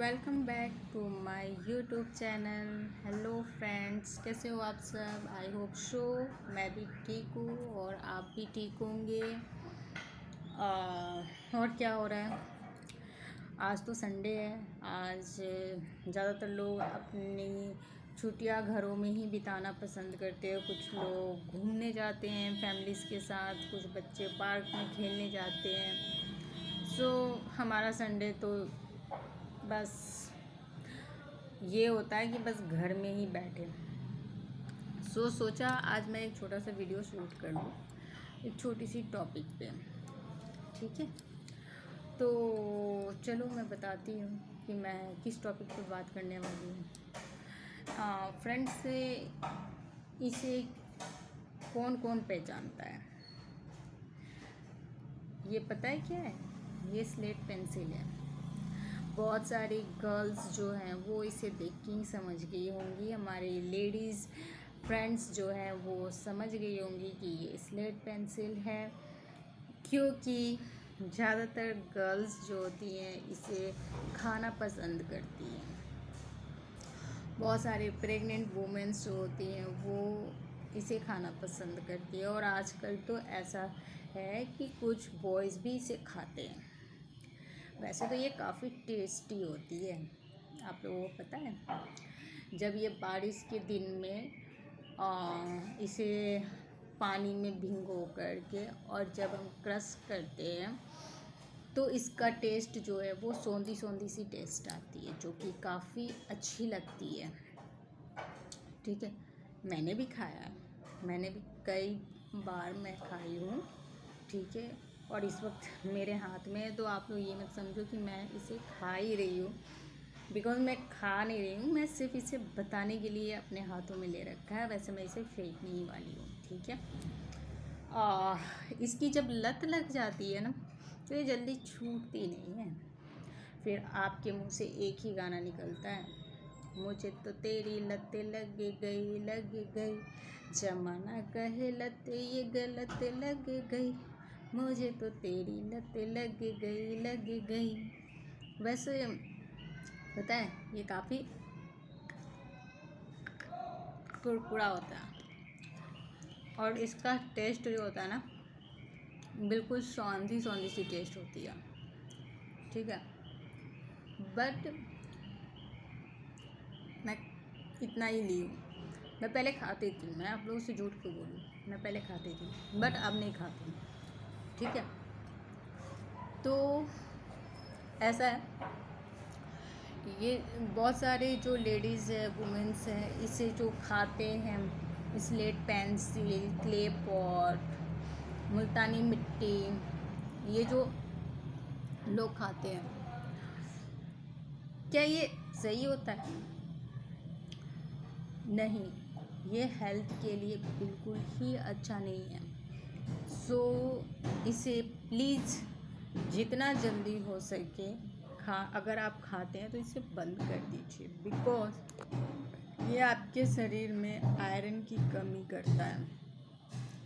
Welcome back to my YouTube channel. Hello friends, कैसे हो आप सब? आई होप सो मैं भी ठीक हूँ और आप भी ठीक होंगे। और क्या हो रहा है? आज तो संडे है। आज ज़्यादातर लोग अपनी छुट्टियां घरों में ही बिताना पसंद करते हैं। कुछ लोग घूमने जाते हैं फैमिलीज़ के साथ, कुछ बच्चे पार्क में खेलने जाते हैं। हमारा संडे तो बस ये होता है कि बस घर में ही बैठे। सोचा आज मैं एक छोटा सा वीडियो शूट कर लूँ एक छोटी सी टॉपिक पे। ठीक है, तो चलो मैं बताती हूँ कि मैं किस टॉपिक पे बात करने वाली हूँ। फ्रेंड्स, से इसे कौन कौन पहचानता है? ये पता है क्या है? ये स्लेट पेंसिल है। बहुत सारी गर्ल्स जो हैं वो इसे देख के ही समझ गई होंगी। हमारी लेडीज़ फ्रेंड्स जो हैं वो समझ गई होंगी कि ये स्लेट पेंसिल है, क्योंकि ज़्यादातर गर्ल्स जो होती हैं इसे खाना पसंद करती हैं। बहुत सारे प्रेग्नेंट वुमेन्स जो होती हैं वो इसे खाना पसंद करती है, और आजकल तो ऐसा है कि कुछ बॉयज़ भी इसे खाते हैं। वैसे तो ये काफ़ी टेस्टी होती है। आप लोगों को पता है, जब ये बारिश के दिन में इसे पानी में भिगो करके और जब हम क्रश करते हैं तो इसका टेस्ट जो है वो सौंधी सौंधी सी टेस्ट आती है, जो कि काफ़ी अच्छी लगती है। ठीक है, मैंने भी खाया है, मैंने भी कई बार मैं खाई हूँ। ठीक है, और इस वक्त मेरे हाथ में है, तो आप लोग ये मत समझो कि मैं इसे खा ही रही हूँ, बिकॉज़ मैं खा नहीं रही हूँ। मैं सिर्फ इसे बताने के लिए अपने हाथों में ले रखा है। वैसे मैं इसे फेंकने ही वाली हूँ। ठीक है, इसकी जब लत लग जाती है ना तो ये जल्दी छूटती नहीं है। फिर आपके मुंह से एक ही गाना निकलता है, मुझे तो तेरी लत लग गई, जमाना कहे लत ये गलत लग गई, मुझे तो तेरी लत लग गई। वैसे पता है ये काफ़ी कुरकुरा होता है, और इसका टेस्ट जो होता है ना बिल्कुल सौंधी सौंधी सी टेस्ट होती है। ठीक है, बट मैं इतना ही ली हूँ। मैं पहले खाती थी, मैं आप लोगों से झूठ क्यों बोलूँ, मैं पहले खाती थी बट अब नहीं खाती। ठीक है, तो ऐसा है, ये बहुत सारे जो लेडीज़ है वुमेंस हैं इसे जो खाते हैं, स्लेट पेंसिल, क्ले पॉट, मुल्तानी मिट्टी, ये जो लोग खाते हैं, क्या ये सही होता है? नहीं, ये हेल्थ के लिए बिल्कुल ही अच्छा नहीं है। इसे प्लीज़ जितना जल्दी हो सके अगर आप खाते हैं तो इसे बंद कर दीजिए, बिकॉज़ ये आपके शरीर में आयरन की कमी करता है।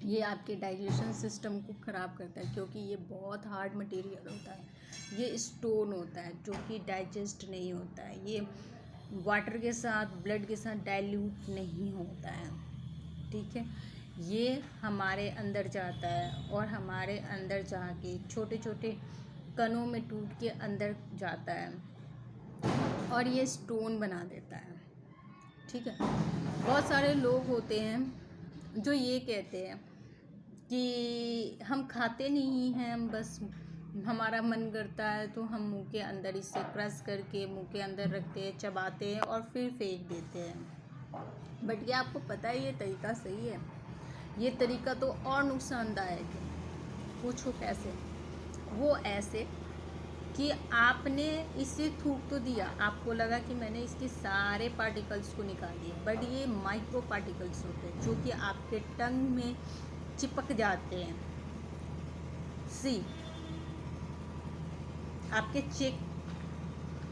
ये आपके डाइजेशन सिस्टम को ख़राब करता है, क्योंकि ये बहुत हार्ड मटेरियल होता है। ये स्टोन होता है जो कि डाइजेस्ट नहीं होता है। ये वाटर के साथ, ब्लड के साथ डाइल्यूट नहीं होता है। ठीक है, ये हमारे अंदर जाता है और हमारे अंदर जाके छोटे छोटे कणों में टूट के अंदर जाता है और ये स्टोन बना देता है। ठीक है, बहुत सारे लोग होते हैं जो ये कहते हैं कि हम खाते नहीं हैं, हम बस हमारा मन करता है तो हम मुंह के अंदर इसे क्रश करके मुंह के अंदर रखते हैं, चबाते हैं और फिर फेंक देते हैं। बट ये आपको पता है ये तरीका सही है? ये तरीका तो और नुकसानदायक है। पूछो कैसे? वो ऐसे कि आपने इसे थूक तो दिया, आपको लगा कि मैंने इसके सारे पार्टिकल्स को निकाल दिए, बट ये माइक्रो पार्टिकल्स होते हैं जो कि आपके टंग में चिपक जाते हैं। आपके चेक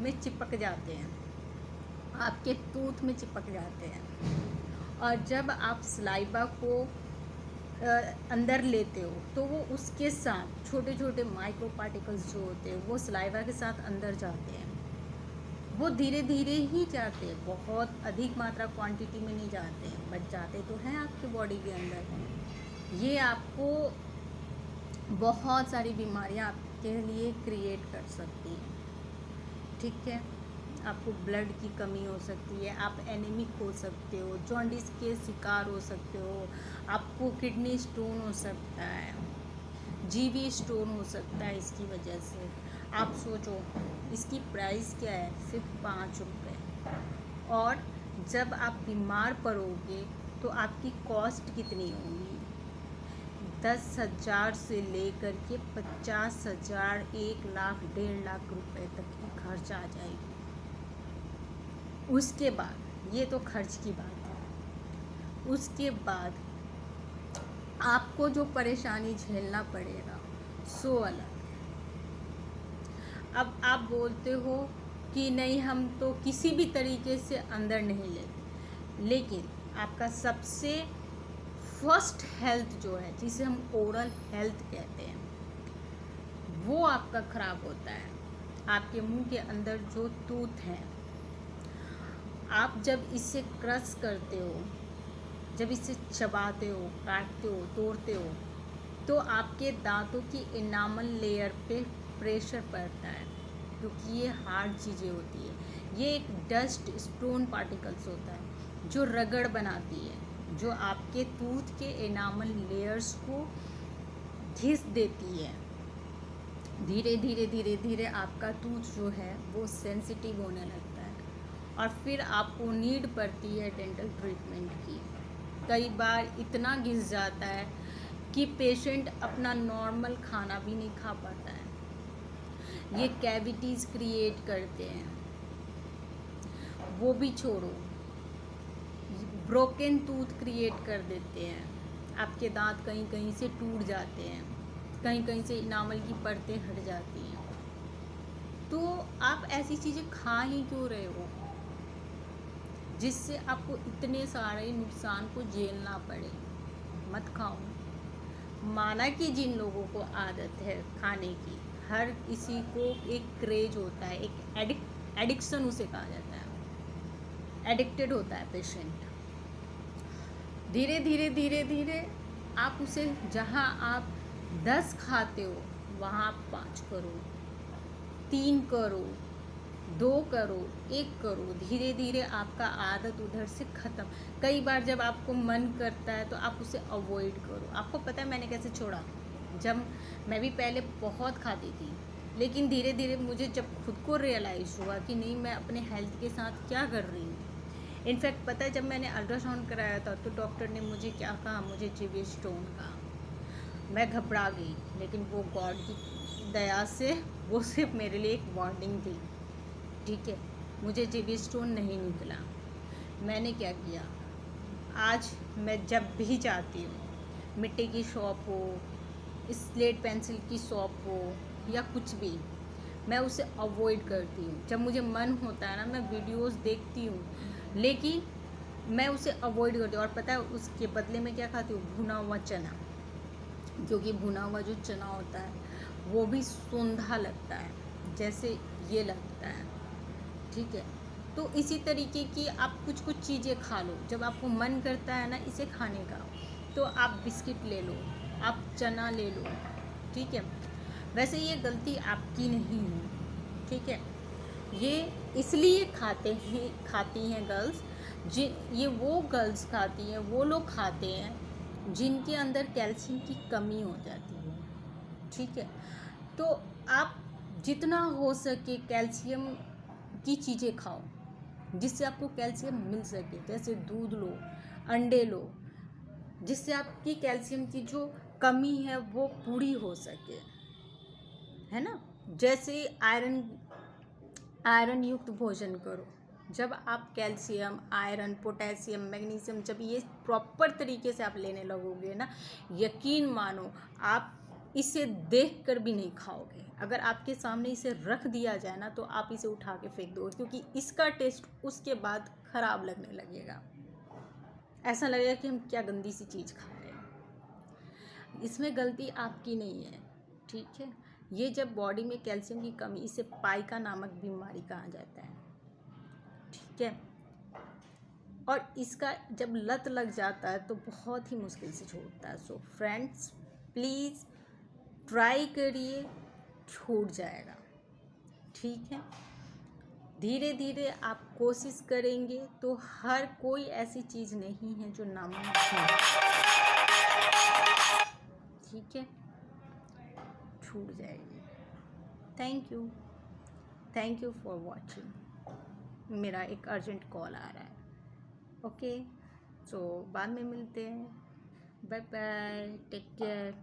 में चिपक जाते हैं, आपके टूथ में चिपक जाते हैं, और जब आप सलाइवा को अंदर लेते हो तो वो उसके साथ छोटे छोटे माइक्रो पार्टिकल्स जो होते हैं वो सलाइवा के साथ अंदर जाते हैं। वो धीरे धीरे ही जाते हैं, बहुत अधिक मात्रा क्वांटिटी में नहीं जाते हैं, बट जाते तो हैं आपके बॉडी के अंदर। ये आपको बहुत सारी बीमारियां आपके लिए क्रिएट कर सकती हैं, ठीक है। आपको ब्लड की कमी हो सकती है, आप एनीमिक हो सकते हो, जॉन्डिस के शिकार हो सकते हो, आपको किडनी स्टोन हो सकता है, जीवी स्टोन हो सकता है इसकी वजह से। आप सोचो इसकी प्राइस क्या है, सिर्फ 5 रुपये। और जब आप बीमार पड़ोगे तो आपकी कॉस्ट कितनी होगी, 10,000 से लेकर के 50,000, 1 लाख, 1.5 लाख रुपए तक की खर्च आ जाएगी। उसके बाद, ये तो खर्च की बात है, उसके बाद आपको जो परेशानी झेलना पड़ेगा सो अलग। अब आप बोलते हो कि नहीं हम तो किसी भी तरीके से अंदर नहीं लेते, लेकिन आपका सबसे फर्स्ट हेल्थ जो है, जिसे हम ओरल हेल्थ कहते हैं, वो आपका ख़राब होता है। आपके मुंह के अंदर जो टूथ है, आप जब इसे क्रश करते हो, जब इसे चबाते हो, काटते हो, तोड़ते हो, तो आपके दांतों की इनामल लेयर पे प्रेशर पड़ता है, क्योंकि ये हार्ड चीज़ें होती है। ये एक डस्ट स्टोन पार्टिकल्स होता है जो रगड़ बनाती है, जो आपके टूथ के इनामल लेयर्स को घिस देती है। धीरे धीरे धीरे धीरे आपका टूथ जो है वो सेंसिटिव होने लगता है, और फिर आपको नीड पड़ती है डेंटल ट्रीटमेंट की। कई बार इतना घिस जाता है कि पेशेंट अपना नॉर्मल खाना भी नहीं खा पाता है। ये कैविटीज़ क्रिएट करते हैं। वो भी छोड़ो, ब्रोकन टूथ क्रिएट कर देते हैं। आपके दांत कहीं कहीं से टूट जाते हैं, कहीं कहीं से इनामल की परतें हट जाती हैं। तो आप ऐसी चीज़ें खा ही क्यों रहे हो जिससे आपको इतने सारे नुकसान को झेलना पड़े? मत खाओ। माना कि जिन लोगों को आदत है खाने की, हर किसी को एक क्रेज होता है, एक एडिक्शन उसे कहा जाता है, एडिक्टेड होता है पेशेंट। धीरे धीरे धीरे धीरे आप उसे, जहाँ आप 10 खाते हो वहाँ आप 5 करो, 3 करो, 2 करो, 1 करो। धीरे धीरे आपका आदत उधर से ख़त्म। कई बार जब आपको मन करता है तो आप उसे अवॉइड करो। आपको पता है मैंने कैसे छोड़ा? जब मैं भी पहले बहुत खाती थी, लेकिन धीरे धीरे मुझे जब खुद को रियलाइज़ हुआ कि नहीं, मैं अपने हेल्थ के साथ क्या कर रही हूँ। इनफैक्ट पता है, जब मैंने अल्ट्रासाउंड कराया था तो डॉक्टर ने मुझे क्या कहा, मुझे जीवी स्टोन कहा। मैं घबरा गई, लेकिन वो गॉड की दया से वो सिर्फ मेरे लिए एक वार्निंग थी, ठीक है। मुझे जीवी स्टोन नहीं निकला। मैंने क्या किया, आज मैं जब भी जाती हूँ, मिट्टी की शॉप हो, स्लेट पेंसिल की शॉप हो या कुछ भी, मैं उसे अवॉइड करती हूँ। जब मुझे मन होता है ना, मैं वीडियोस देखती हूँ, लेकिन मैं उसे अवॉइड करती हूँ। और पता है उसके बदले में क्या खाती हूँ? भुना हुआ चना, क्योंकि भुना हुआ जो चना होता है वो भी सूंधा लगता है, जैसे ये लगता है, ठीक है। तो इसी तरीके की आप कुछ कुछ चीज़ें खा लो। जब आपको मन करता है ना इसे खाने का, तो आप बिस्किट ले लो, आप चना ले लो, ठीक है। वैसे ये गलती आपकी नहीं है, ठीक है। ये इसलिए खाती हैं गर्ल्स, ये वो गर्ल्स खाती हैं, वो लोग खाते हैं जिनके अंदर कैल्शियम की कमी हो जाती है, ठीक है। तो आप जितना हो सके कैल्शियम की चीज़ें खाओ, जिससे आपको कैल्शियम मिल सके। जैसे दूध लो, अंडे लो, जिससे आपकी कैल्शियम की जो कमी है वो पूरी हो सके, है ना। जैसे आयरन युक्त भोजन करो। जब आप कैल्शियम, आयरन, पोटेशियम, मैग्नीशियम जब ये प्रॉपर तरीके से आप लेने लगोगे ना, यकीन मानो आप इसे देख कर भी नहीं खाओगे। अगर आपके सामने इसे रख दिया जाए ना, तो आप इसे उठा के फेंक दोगे, क्योंकि इसका टेस्ट उसके बाद ख़राब लगने लगेगा। ऐसा लगेगा कि हम क्या गंदी सी चीज़ खा रहे हैं। इसमें गलती आपकी नहीं है, ठीक है। ये जब बॉडी में कैल्शियम की कमी, इसे पाइका नामक बीमारी कहा जाता है, ठीक है। और इसका जब लत लग जाता है तो बहुत ही मुश्किल से छूटता है। सो फ्रेंड्स, प्लीज़ ट्राई करिए, छूट जाएगा, ठीक है। धीरे धीरे आप कोशिश करेंगे तो हर कोई ऐसी चीज़ नहीं है जो नामुमकिन है, ठीक है, छूट जाएगी। Thank you for watching. मेरा एक अर्जेंट कॉल आ रहा है। ओके, सो बाद में मिलते हैं। Bye bye, take care.